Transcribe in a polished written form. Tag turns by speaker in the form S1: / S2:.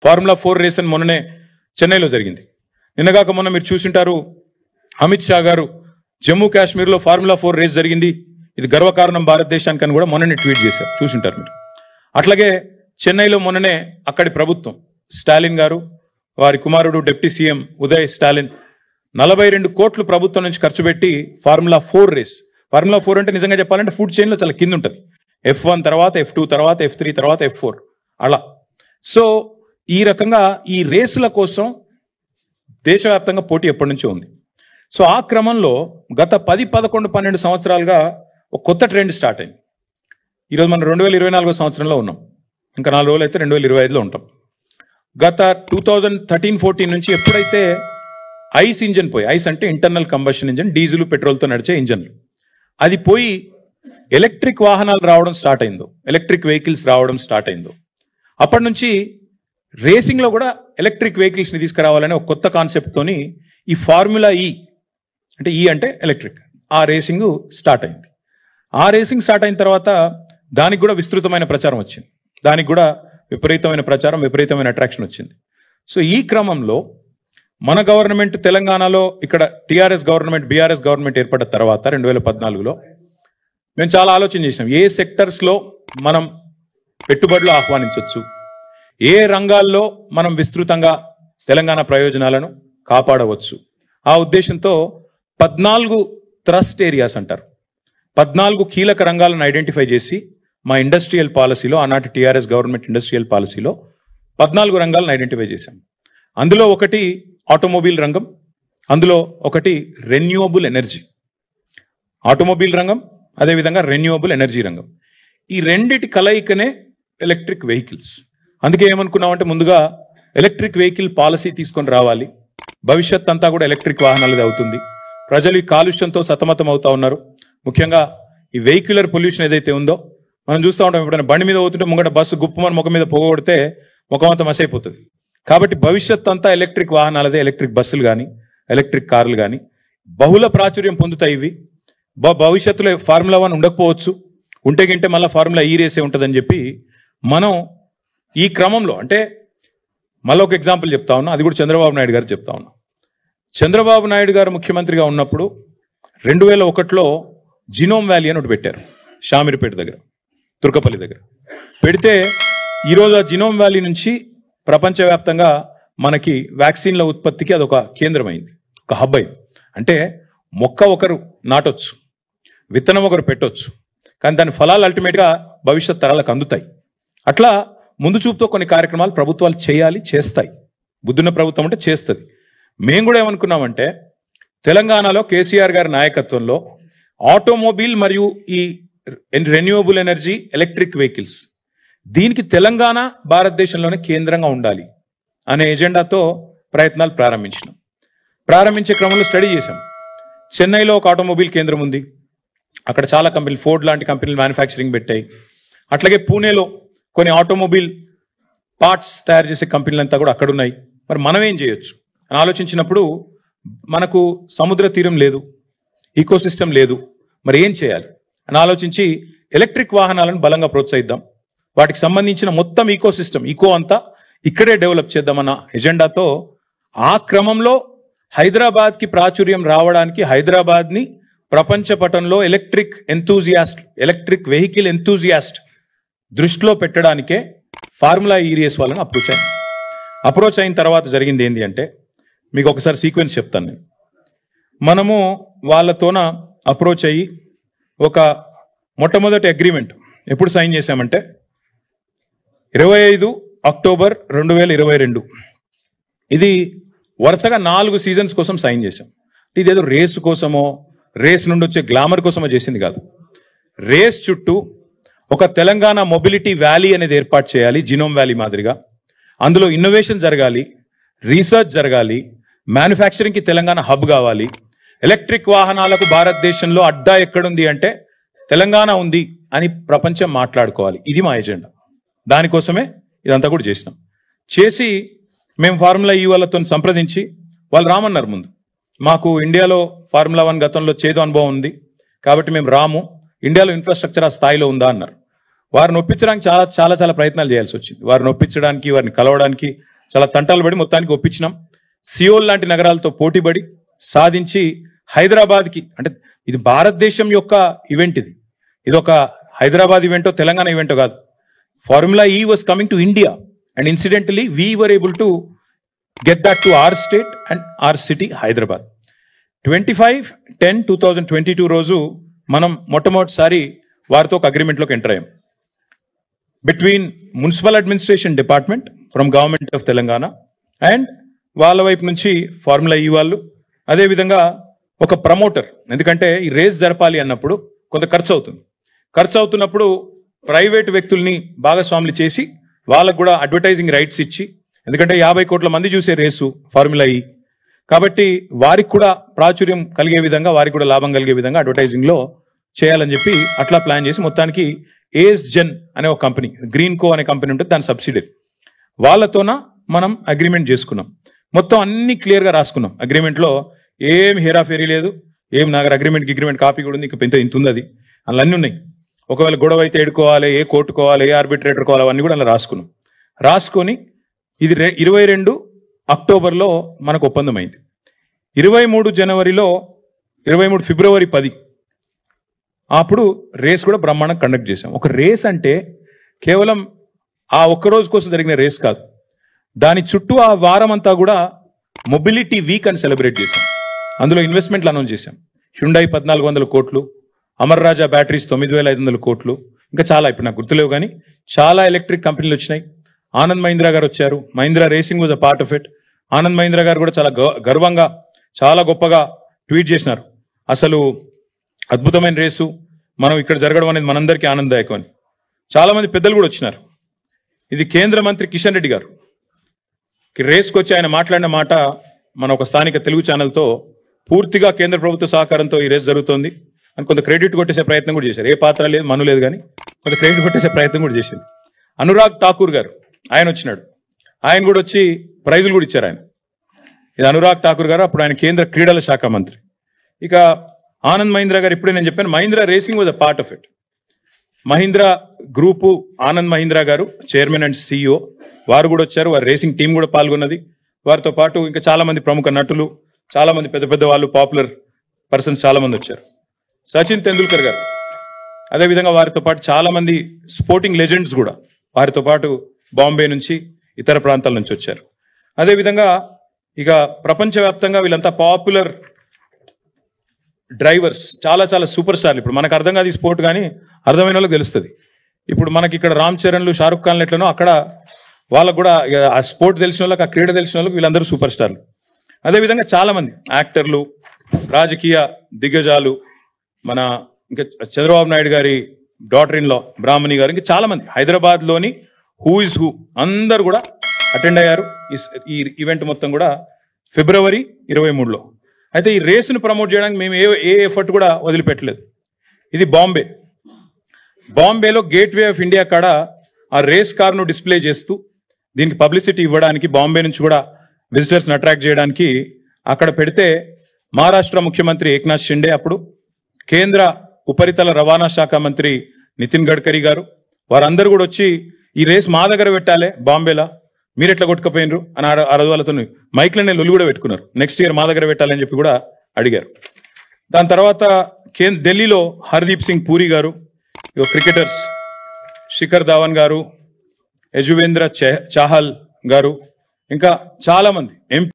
S1: Formula 4 race అని మొన్ననే చెన్నైలో జరిగింది. నిన్నగాక మొన్న మీరు చూసింటారు, అమిత్ షా గారు జమ్మూ కాశ్మీర్లో ఫార్ములా 4 రేస్ జరిగింది, ఇది గర్వకారణం భారతదేశానికి అని కూడా మొన్ననే ట్వీట్ చేశారు, చూసింటారు మీరు. అట్లాగే చెన్నైలో మొన్ననే అక్కడి ప్రభుత్వం స్టాలిన్ గారు, వారి కుమారుడు డిప్యూటీ సీఎం ఉదయ్ స్టాలిన్ 42 కోట్లు ప్రభుత్వం నుంచి ఖర్చు పెట్టి ఫార్ములా 4 రేస్. ఫార్ములా 4 అంటే నిజంగా చెప్పాలంటే ఫుడ్ చైన్ లో చాలా కింద ఉంటుంది. F1 తర్వాత F2 తర్వాత F3 తర్వాత F4 అలా. సో ఈ రకంగా ఈ రేసుల కోసం దేశవ్యాప్తంగా పోటీ ఎప్పటి నుంచో ఉంది. సో ఆ క్రమంలో గత 10, 11, 12 సంవత్సరాలుగా ఒక కొత్త ట్రెండ్ స్టార్ట్ అయింది. ఈరోజు మనం 2024 సంవత్సరంలో ఉన్నాం, ఇంకా 4 రోజులు అయితే 2025లో ఉంటాం. గత 2013-14 నుంచి ఎప్పుడైతే ఐస్ ఇంజన్ పోయి, ఐస్ అంటే ఇంటర్నల్ కంబషన్ ఇంజన్, డీజిల్ పెట్రోల్తో నడిచే ఇంజన్లు, అది పోయి ఎలక్ట్రిక్ వాహనాలు రావడం స్టార్ట్ అయిందో, ఎలక్ట్రిక్ వెహికల్స్ రావడం స్టార్ట్ అయిందో, అప్పటి నుంచి రేసింగ్ లో కూడా ఎలక్ట్రిక్ వెహికల్స్ ని తీసుకురావాలనే ఒక కొత్త కాన్సెప్ట్ తోని ఈ ఫార్ములా ఈ అంటే ఈ అంటే ఎలక్ట్రిక్, ఆ రేసింగ్ స్టార్ట్ అయింది. ఆ రేసింగ్ స్టార్ట్ అయిన తర్వాత దానికి కూడా విస్తృతమైన ప్రచారం వచ్చింది, దానికి కూడా విపరీతమైన ప్రచారం, విపరీతమైన అట్రాక్షన్ వచ్చింది. సో ఈ క్రమంలో మన గవర్నమెంట్ తెలంగాణలో ఇక్కడ టీఆర్ఎస్ గవర్నమెంట్, బీఆర్ఎస్ గవర్నమెంట్ ఏర్పడిన తర్వాత 2014లో మేము చాలా ఆలోచన చేసినాం, ఏ సెక్టర్స్ లో మనం పెట్టుబడులు ఆహ్వానించవచ్చు, ఏ రంగాల్లో మనం విస్తృతంగా తెలంగాణ ప్రయోజనాలను కాపాడవచ్చు. ఆ ఉద్దేశంతో 14 థ్రస్ట్ ఏరియాస్ అంటారు, 14 కీలక రంగాలను ఐడెంటిఫై చేసి మా ఇండస్ట్రియల్ పాలసీలో, ఆనాటి టీఆర్ఎస్ గవర్నమెంట్ ఇండస్ట్రియల్ పాలసీలో 14 రంగాలను ఐడెంటిఫై చేశాం. అందులో ఒకటి ఆటోమొబైల్ రంగం, అందులో ఒకటి రెన్యూవబుల్ ఎనర్జీ. ఆటోమొబైల్ రంగం, అదేవిధంగా రెన్యూవబుల్ ఎనర్జీ రంగం, ఈ రెండిటి కలయికనే ఎలక్ట్రిక్ వెహికల్స్. అందుకే ఏమనుకున్నామంటే ముందుగా ఎలక్ట్రిక్ వెహికల్ పాలసీ తీసుకొని రావాలి, భవిష్యత్ అంతా కూడా ఎలక్ట్రిక్ వాహనాలది అవుతుంది. ప్రజలు ఈ కాలుష్యంతో సతమతం అవుతా ఉన్నారు, ముఖ్యంగా ఈ వెహిక్యులర్ పొల్యూషన్ ఏదైతే ఉందో మనం చూస్తూ ఉంటాం. ఎప్పుడైనా బండి మీద పోతుంటే ముంగట బస్సు గుప్పమని ముఖం మీద పొగొడితే ముఖం అంతా మసైపోతుంది. కాబట్టి భవిష్యత్ అంతా ఎలక్ట్రిక్ వాహనాలదే, ఎలక్ట్రిక్ బస్సులు కానీ ఎలక్ట్రిక్ కార్లు కానీ బహుళ ప్రాచుర్యం పొందుతాయి. ఇవి భవిష్యత్తులో ఫార్ములా 1 ఉండకపోవచ్చు, ఉంటే గింటే మళ్ళీ ఫార్ములా ఈ రేసే ఉంటుందని చెప్పి మనం ఈ క్రమంలో, అంటే మళ్ళీ ఒక ఎగ్జాంపుల్ చెప్తా ఉన్నా, అది కూడా చంద్రబాబు నాయుడు గారు చెప్తా ఉన్నా. చంద్రబాబు నాయుడు గారు ముఖ్యమంత్రిగా ఉన్నప్పుడు 2001లో జినోమ్ వ్యాలీ అని ఒకటి పెట్టారు, షామీర్పేట దగ్గర, తుర్కపల్లి దగ్గర పెడితే ఈరోజు ఆ జినోమ్ వ్యాలీ నుంచి ప్రపంచవ్యాప్తంగా మనకి వ్యాక్సిన్ల ఉత్పత్తికి అదొక కేంద్రమైంది, ఒక హబ్ అయింది. అంటే మొక్క ఒకరు నాటొచ్చు, విత్తనం ఒకరు పెట్టొచ్చు, కానీ దాని ఫలాలు అల్టిమేట్గా భవిష్యత్ తరాలకు అందుతాయి. అట్లా ముందు చూపుతో కొన్ని కార్యక్రమాలు ప్రభుత్వాలు చేయాలి, చేస్తాయి. బుద్ధున్న ప్రభుత్వం అంటే చేస్తుంది. మేము కూడా ఏమనుకున్నామంటే తెలంగాణలో కేసీఆర్ గారి నాయకత్వంలో ఆటోమొబైల్ మరియు ఈ రెన్యూవబుల్ ఎనర్జీ, ఎలక్ట్రిక్ వెహికల్స్, దీనికి తెలంగాణ భారతదేశంలోనే కేంద్రంగా ఉండాలి అనే ఎజెండాతో ప్రయత్నాలు ప్రారంభించినాం. ప్రారంభించే క్రమంలో స్టడీ చేశాం. చెన్నైలో ఒక ఆటోమొబైల్ కేంద్రం ఉంది, అక్కడ చాలా కంపెనీలు, ఫోర్డ్ లాంటి కంపెనీలు మ్యానుఫ్యాక్చరింగ్ పెట్టాయి. అట్లాగే పూణేలో కొన్ని ఆటోమొబైల్ పార్ట్స్ తయారు చేసే కంపెనీలంతా కూడా అక్కడ ఉన్నాయి. మరి మనం ఏం చేయొచ్చు అని ఆలోచించినప్పుడు మనకు సముద్ర తీరం లేదు, ఈకో సిస్టమ్ లేదు, మరి ఏం చేయాలి అని ఆలోచించి ఎలక్ట్రిక్ వాహనాలను బలంగా ప్రోత్సహిద్దాం, వాటికి సంబంధించిన మొత్తం ఈకో సిస్టమ్, ఈకో అంతా ఇక్కడే డెవలప్ చేద్దామన్న ఎజెండాతో ఆ క్రమంలో హైదరాబాద్కి ప్రాచుర్యం రావడానికి, హైదరాబాద్ని ప్రపంచ పటంలో electric enthusiast, electric vehicle enthusiast దృష్టిలో పెట్టడానికే ఫార్ములా ఈ రేస్ వాళ్ళని అప్రోచ్ అయిన తర్వాత జరిగింది ఏంటి అంటే, మీకు ఒకసారి సీక్వెన్స్ చెప్తాను నేను. మనము వాళ్ళతోన అప్రోచ్ అయ్యి ఒక మొట్టమొదటి అగ్రిమెంట్ ఎప్పుడు సైన్ చేశామంటే 25 అక్టోబర్ 2022. ఇది వరుసగా 4 సీజన్స్ కోసం సైన్ చేశాం. ఇదేదో రేసు కోసమో, రేస్ నుండి వచ్చే గ్లామర్ కోసమో చేసింది కాదు. రేస్ చుట్టూ ఒక తెలంగాణ మొబిలిటీ వ్యాలీ అనేది ఏర్పాటు చేయాలి, జినోమ్ వ్యాలీ మాదిరిగా. అందులో ఇన్నోవేషన్ జరగాలి, రీసెర్చ్ జరగాలి, మ్యానుఫ్యాక్చరింగ్కి తెలంగాణ హబ్ కావాలి, ఎలక్ట్రిక్ వాహనాలకు భారతదేశంలో అడ్డా ఎక్కడుంది అంటే తెలంగాణ ఉంది అని ప్రపంచం మాట్లాడుకోవాలి. ఇది మా ఎజెండా. దానికోసమే ఇదంతా కూడా చేసినాం. చేసి మేము ఫార్ములా ఈ వాళ్ళతో సంప్రదించి వాళ్ళు రామన్నారు. ముందు మాకు ఇండియాలో ఫార్ములా 1 గతంలో చేదు అనుభవం ఉంది కాబట్టి మేము రాము, ఇండియాలో ఇన్ఫ్రాస్ట్రక్చర్ ఆ స్థాయిలో ఉందా అన్నారు. వారిని ఒప్పించడానికి చాలా చాలా చాలా ప్రయత్నాలు చేయాల్సి వచ్చింది. వారిని ఒప్పించడానికి, వారిని కలవడానికి చాలా తంటాలు పడి మొత్తానికి ఒప్పించినాం. సియోల్ లాంటి నగరాలతో పోటీపడి సాధించి హైదరాబాద్కి, అంటే ఇది భారతదేశం యొక్క ఈవెంట్, ఇది ఒక హైదరాబాద్ ఈవెంటో తెలంగాణ ఈవెంటో కాదు. Formula E was coming to India, and incidentally we were able to get that to our state and our city, Hyderabad. 25/10/2022 రోజు మనం మొట్టమొదటిసారి వారితో ఒక అగ్రిమెంట్లోకి ఎంటర్ అయ్యాం. Between municipal administration department from government of Telangana and వాళ్ళ వైపు నుంచి ఫార్ములా ఈ వాళ్ళు, అదేవిధంగా ఒక ప్రమోటర్. ఎందుకంటే ఈ రేస్ జరపాలి అన్నప్పుడు కొంత ఖర్చు అవుతుంది. ఖర్చు అవుతున్నప్పుడు ప్రైవేట్ వ్యక్తుల్ని భాగస్వాములు చేసి వాళ్ళకు కూడా అడ్వర్టైజింగ్ రైట్స్ ఇచ్చి, ఎందుకంటే 50 కోట్ల మంది చూసే రేసు ఫార్ములా ఈ, కాబట్టి వారికి కూడా ప్రాచుర్యం కలిగే విధంగా, వారికి కూడా లాభం కలిగే విధంగా అడ్వర్టైజింగ్ లో చేయాలని చెప్పి అట్లా ప్లాన్ చేసి మొత్తానికి ఏఎస్ జెన్ అనే ఒక కంపెనీ, గ్రీన్ కో అనే కంపెనీ ఉంటుంది, దాని సబ్సిడరీ, వాళ్ళతోన మనం అగ్రిమెంట్ చేసుకున్నాం. మొత్తం అన్ని క్లియర్ గా రాసుకున్నాం. అగ్రిమెంట్ లో ఏం హేరాఫేరీ లేదు, ఏం నా అగ్రిమెంట్ కాపీ కూడా ఉంది, ఇంకా ఇంత ఉంది, అది అందులో అన్ని ఉన్నాయి. ఒకవేళ గొడవ అయితే ఎడుకోవాలి, ఏ కోర్టుకోవాలి, ఏ ఆర్బిట్రేటర్ కోవాలి, అవన్నీ కూడా అలా రాసుకున్నాం. రాసుకొని ఇది 22 అక్టోబర్లో మనకు ఒప్పందం అయింది. 23 ఫిబ్రవరి 10 అప్పుడు రేస్ కూడా బ్రహ్మాండంగా కండక్ట్ చేశాం. ఒక రేస్ అంటే కేవలం ఆ ఒక్క రోజు కోసం జరిగిన రేస్ కాదు, దాని చుట్టూ ఆ వారం అంతా కూడా మొబిలిటీ వీక్ అని సెలబ్రేట్ చేశాం. అందులో ఇన్వెస్ట్మెంట్లు అనౌన్స్ చేశాం. హ్యుండై 1400 కోట్లు, అమర్ రాజా బ్యాటరీస్ 9500 కోట్లు, ఇంకా చాలా, ఇప్పుడు నాకు గుర్తులేవు కానీ చాలా ఎలక్ట్రిక్ కంపెనీలు వచ్చినాయి. ఆనంద్ మహీంద్రా గారు వచ్చారు. Mahindra racing was a part of it. Anand Mahindra గారు కూడా చాలా గర్వంగా, చాలా గొప్పగా ట్వీట్ చేసినారు, అసలు అద్భుతమైన రేసు మనం ఇక్కడ జరగడం అనేది మనందరికీ ఆనందదాయకం అని. చాలా మంది పెద్దలు కూడా వచ్చినారు. ఇది కేంద్ర మంత్రి కిషన్ రెడ్డి గారు రేస్కి వచ్చి ఆయన మాట్లాడిన మాట మన ఒక స్థానిక తెలుగు ఛానల్తో, పూర్తిగా కేంద్ర ప్రభుత్వ సహకారంతో ఈ రేస్ జరుగుతోంది అని కొంత క్రెడిట్ కొట్టేసే ప్రయత్నం కూడా చేశారు. ఏ పాత్ర లేదు, మను లేదు, కానీ కొంత క్రెడిట్ కొట్టేసే ప్రయత్నం కూడా చేశారు. అనురాగ్ ఠాకూర్ గారు ఆయన వచ్చినాడు. ఆయన కూడా వచ్చి ప్రైజులు కూడా ఇచ్చారు. ఆయన, ఇది అనురాగ్ ఠాకూర్ గారు, అప్పుడు ఆయన కేంద్ర క్రీడల శాఖ మంత్రి. ఇక ఆనంద్ మహీంద్రా గారు, ఇప్పుడే నేను చెప్పాను, Mahindra racing was a part of it. Mahindra group Anand Mahindra గారు చైర్మన్ అండ్ సిఇఓ, వారు కూడా వచ్చారు. వారి రేసింగ్ టీం కూడా పాల్గొన్నది. వారితో పాటు ఇంకా చాలా మంది ప్రముఖ నటులు, చాలా మంది పెద్ద పెద్ద వాళ్ళు, పాపులర్ పర్సన్స్ చాలా మంది వచ్చారు. సచిన్ తెండూల్కర్ గారు, అదేవిధంగా వారితో పాటు చాలా మంది స్పోర్టింగ్ లెజెండ్స్ కూడా వారితో పాటు బాంబే నుంచి, ఇతర ప్రాంతాల నుంచి వచ్చారు. అదేవిధంగా ఇక ప్రపంచవ్యాప్తంగా వీళ్ళంతా పాపులర్ డ్రైవర్స్, చాలా చాలా సూపర్ స్టార్లు. ఇప్పుడు మనకు అర్థం కాదు ఈ స్పోర్ట్, కానీ అర్థమైన వాళ్ళకి తెలుస్తుంది. ఇప్పుడు మనకి ఇక్కడ రామ్ చరణ్లు, షారుఖ్ ఖాన్లు ఎట్లనో, అక్కడ వాళ్ళకు కూడా ఆ స్పోర్ట్ తెలిసిన వాళ్ళకి, ఆ క్రీడ తెలిసిన వాళ్ళకి వీళ్ళందరూ సూపర్ స్టార్లు. అదేవిధంగా చాలా మంది యాక్టర్లు, రాజకీయ దిగ్గజాలు, మన ఇంకా చంద్రబాబు నాయుడు గారి డాటర్ ఇన్ లా బ్రాహ్మణి గారు, ఇంకా చాలా మంది హైదరాబాద్ లోని హూ ఇస్ హూ అందరు కూడా అటెండ్ అయ్యారు ఈ ఈవెంట్ మొత్తం కూడా ఫిబ్రవరి 23లో. అయితే ఈ రేసును ప్రమోట్ చేయడానికి మేము ఏ ఎఫర్ట్ కూడా వదిలిపెట్టలేదు. ఇది బాంబేలో గేట్ వే ఆఫ్ ఇండియా కాడ ఆ రేస్ కార్ను డిస్ప్లే చేస్తూ దీనికి పబ్లిసిటీ ఇవ్వడానికి, బాంబే నుంచి కూడా విజిటర్స్ని అట్రాక్ట్ చేయడానికి అక్కడ పెడితే, మహారాష్ట్ర ముఖ్యమంత్రి ఏక్నాథ్ షిండే, అప్పుడు కేంద్ర ఉపరితల రవాణా శాఖ మంత్రి నితిన్ గడ్కరీ గారు, వారందరూ కూడా వచ్చి ఈ రేస్ మా దగ్గర పెట్టాలి బాంబేలా, మీరు ఎట్లా కొట్టుకుపోయినరు అని ఆ రోజు వాళ్ళతో మైక్లనే లొల్లు కూడా పెట్టుకున్నారు. నెక్స్ట్ ఇయర్ మా దగ్గర పెట్టాలని చెప్పి కూడా అడిగారు. దాని తర్వాత ఢిల్లీలో హర్దీప్ సింగ్ పూరి గారు, క్రికెటర్స్ శిఖర్ ధావన్ గారు, యజువేంద్ర చాహల్ గారు, ఇంకా చాలా మంది ఎంపీ